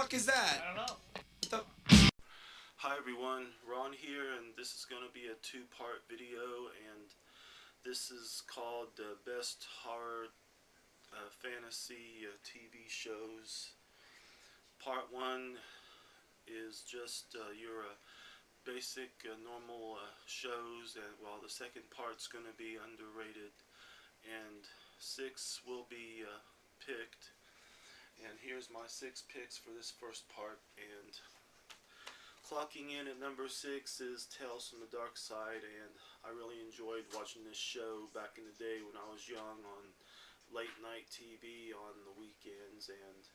fuck is that? I don't know. What the? Hi everyone, Ron here, and this is going to be a two-part video, and this is called Best Horror Fantasy TV Shows. Part 1 is just your basic normal shows, and while the second part's going to be underrated, and 6 will be picked. And here's my 6 picks for this first part, and clocking in at number 6 is Tales from the Darkside, and I really enjoyed watching this show back in the day when I was young on late night TV on the weekends. And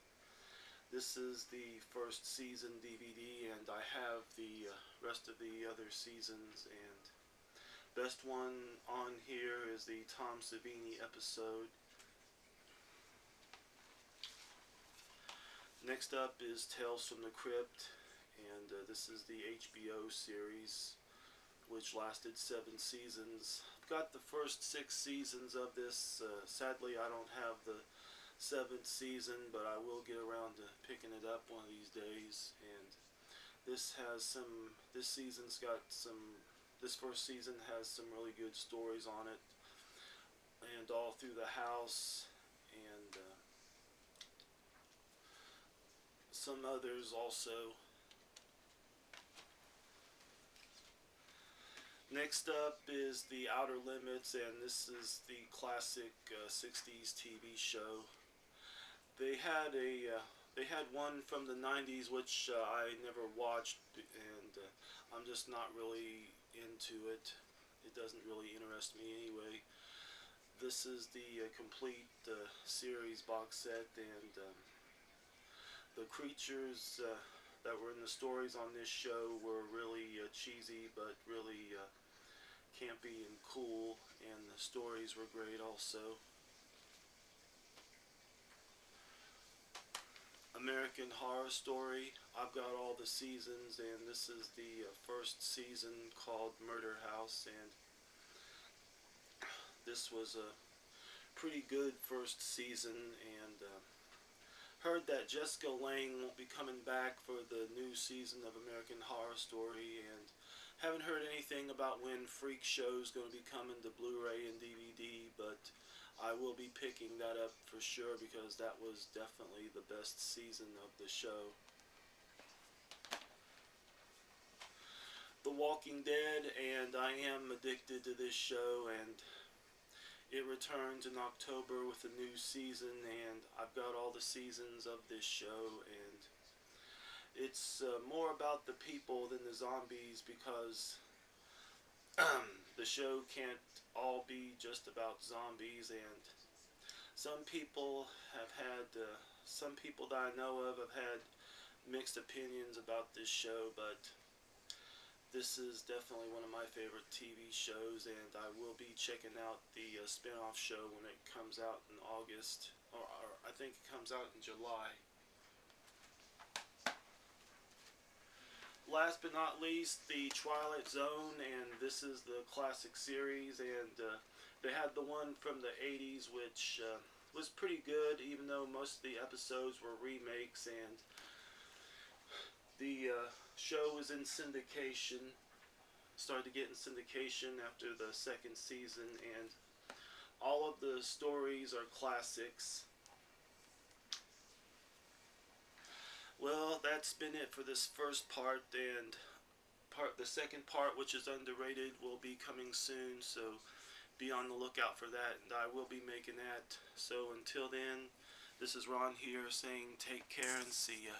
this is the first season DVD, and I have the rest of the other seasons, and best one on here is the Tom Savini episode. Next up is Tales from the Crypt, and this is the HBO series, which lasted 7 seasons. I've got the first 6 seasons of this. Sadly, I don't have the 7th season, but I will get around to picking it up one of these days. And this has some. This season's got some. This first season has some really good stories on it, and all through the house, and some others also. Next up is The Outer Limits, and this is the classic 60s TV show. They had one from the 90s which I never watched, and I'm just not really into it. It doesn't really interest me anyway. This is the complete series box set, and the creatures that were in the stories on this show were really cheesy, but really campy and cool, and the stories were great also. American Horror Story, I've got all the seasons, and this is the first season called Murder House, and this was a pretty good first season. And heard that Jessica Lange won't be coming back for the new season of American Horror Story, and haven't heard anything about when Freak Show's going to be coming to Blu-ray and DVD, but I will be picking that up for sure because that was definitely the best season of the show. The Walking Dead, and I am addicted to this show, and it returns in October with a new season, and I've got all the seasons of this show, and it's more about the people than the zombies, because the show can't all be just about zombies. And some people that I know of have had mixed opinions about this show, but this is definitely one of my favorite TV shows, and I will be checking out the spin-off show when it comes out in August, or I think it comes out in July. Last but not least, the Twilight Zone, and this is the classic series, and they had the one from the 80s, which was pretty good, even though most of the episodes were remakes, and the show was in syndication, started to get in syndication after the 2nd season, and all of the stories are classics. Well, that's been it for this first part, and the second part, which is underrated, will be coming soon, so be on the lookout for that, and I will be making that. So until then, this is Ron here saying take care and see ya.